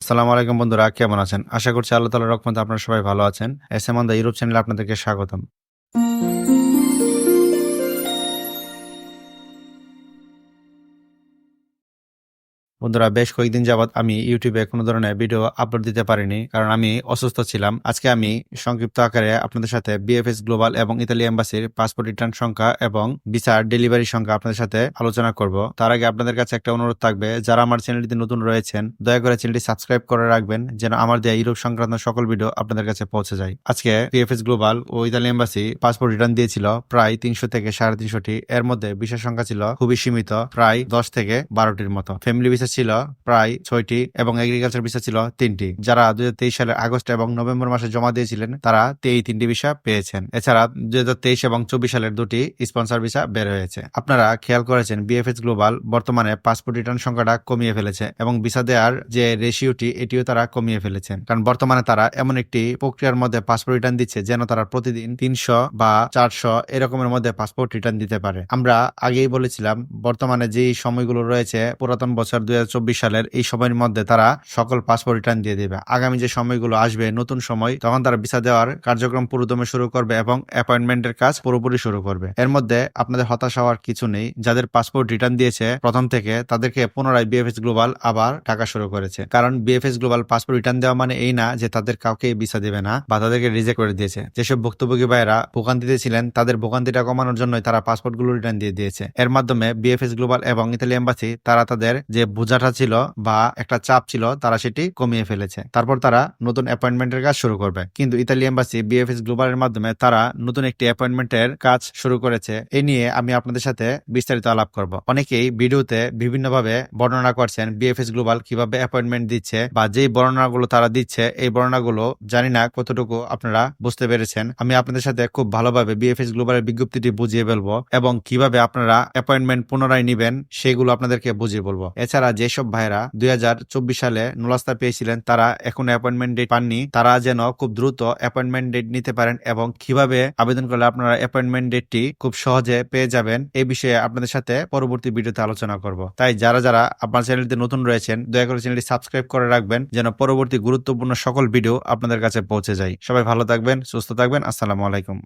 আসসালামু আলাইকুম বন্ধুরা, কেমন আছেন? আশা করছি আল্লাহ তাআলার রহমতে আপনারা সবাই ভালো আছেন। এসএম অন দ্য ইউরোপ চ্যানেলে আপনাদেরকে স্বাগতম। বন্ধুরা, বেশ কয়েকদিন যাবৎ আমি ইউটিউবে কোনো ধরনের ভিডিও আপলোড দিতে পারিনি, কারণ আমি অসুস্থ ছিলাম। আজকে আমি সংক্ষিপ্ত আকারে আপনাদের সাথে বিএফএস গ্লোবাল এবং ইতালি এম্বাসির পাসপোর্ট রিটার্ন সংখ্যা এবং ভিসার ডেলিভারি সংখ্যা আপনাদের সাথে আলোচনা করব। তার আগে আপনাদের কাছে একটা অনুরোধ থাকবে, যারা আমার চ্যানেলটিতে নতুন রয়েছেন দয়া করে চ্যানেলটি সাবস্ক্রাইব করে রাখবেন, যেন আমার দেয়া ইউরোপ সংক্রান্ত সকল ভিডিও আপনাদের কাছে পৌঁছে যায়। আজকে বিএফএস গ্লোবাল ও ইতালি এম্বাসি পাসপোর্ট রিটার্ন দিয়েছিল প্রায় 300 থেকে 350টি। এর মধ্যে ভিসা সংখ্যা ছিল খুবই সীমিত, প্রায় 10 থেকে 12টির মতো। ফ্যামিলি ভিসা ছিল প্রায় 6টি এবং এগ্রিকালচার ভিসা ছিল 3টি। যারা 2023 সালের আগস্ট এবং নভেম্বর মাসে জমা দিয়েছিলেন তারা এই 3টি ভিসা পেয়েছেন। এছাড়া 2023 এবং 24 সালের 2টি স্পন্সর ভিসা বের হয়েছে। আপনারা খেয়াল করেছেন বিএফএস গ্লোবাল বর্তমানে পাসপোর্ট রিটার্ন সংখ্যাটা কমিয়ে ফেলেছে এবং ভিসা দেওয়ার যে রেশিওটি এটিও তারা কমিয়ে ফেলেছেন, কারণ বর্তমানে তারা এমন একটি প্রক্রিয়ার মধ্যে পাসপোর্ট রিটার্ন দিচ্ছে যেন তারা প্রতিদিন 300 বা 400 এরকমের মধ্যে পাসপোর্ট রিটার্ন দিতে পারে। আমরা আগেই বলেছিলাম বর্তমানে যেই সময়গুলো রয়েছে পুরাতন বছর 2024 সালের এই সময়ের মধ্যে তারা সকল পাসপোর্ট রিটার্ন দিয়ে দেবে। আগামী যে সময়গুলো আসবে নতুন সময়, তখন তারা ভিসা দেওয়ার কার্যক্রম পুরোদমে শুরু করবে এবং অ্যাপয়েন্টমেন্টের কাজ পুরোপুরি শুরু করবে। এর মধ্যে আপনাদের হতাশ হওয়ার কিছু নেই। যাদের পাসপোর্ট রিটার্ন দিয়েছে প্রথম থেকে, তাদেরকে পুনরায় বিএফএস গ্লোবাল আবার টাকা শুরু করেছে, কারণ বিএফএস গ্লোবাল পাসপোর্ট রিটার্ন দেওয়া মানে এই না যে তাদের কাউকে ভিসা দেবে না বা তাদেরকে রিজেক্ট করে দিয়েছে। যেসব ভুক্তভোগী ভাইয়েরা ভোগান্তিতে ছিলেন তাদের ভোগান্তিটা কমানোর জন্যই তারা পাসপোর্ট গুলো রিটার্ন দিয়ে দিয়েছে। এর মাধ্যমে বিএফএস গ্লোবাল এবং ইতালি এম্বাসি তারা তাদের যে বোঝাটা ছিল বা একটা চাপ ছিল তারা সেটি কমিয়ে ফেলেছে। তারপর তারা নতুন অ্যাপয়েন্টমেন্টের কাজ শুরু করবে। কিন্তু ইতালি এম্বাসি বিএফএস গ্লোবালের মাধ্যমে তারা নতুন একটি অ্যাপয়েন্টমেন্টের কাজ শুরু করেছে। এই নিয়ে আমি আপনাদের সাথে বিস্তারিত আলাপ করব। অনেকেই ভিডিওতে বিভিন্নভাবে বর্ণনা করছেন বিএফএস গ্লোবাল কিভাবে অ্যাপয়েন্টমেন্ট দিচ্ছে বা যেই বর্ণনাগুলো তারা দিচ্ছে এই বর্ণনাগুলো জানি না কতটুকু আপনারা বুঝতে পেরেছেন। আমি আপনাদের সাথে খুব ভালোভাবে বিএফএস গ্লোবালের বিজ্ঞপ্তিটি বুঝিয়ে বলবো এবং কিভাবে আপনারা অ্যাপয়েন্টমেন্ট পুনরায় নিবেন সেগুলো আপনাদেরকে বুঝিয়ে বলবো। এছাড়া যেসব ভাইরা 2024 সালে নুলাস্তা পেয়েছিলেন তারা এখন অ্যাপয়েন্টমেন্ট ডেট পাননি, তারা যেন খুব দ্রুত অ্যাপয়েন্টমেন্ট ডেট নিতে পারেন এবং কিভাবে আবেদন করলে আপনারা অ্যাপয়েন্টমেন্ট ডেটটি খুব সহজে পেয়ে যাবেন এই বিষয়ে আপনাদের সাথে পরবর্তী ভিডিওতে আলোচনা করব। তাই যারা যারা আপনার চ্যানেলটিতে নতুন রয়েছেন দয়া করে চ্যানেলটি সাবস্ক্রাইব করে রাখবেন, যেন পরবর্তী গুরুত্বপূর্ণ সকল ভিডিও আপনাদের কাছে পৌঁছে যায়। সবাই ভালো থাকবেন, সুস্থ থাকবেন। আসসালামু আলাইকুম।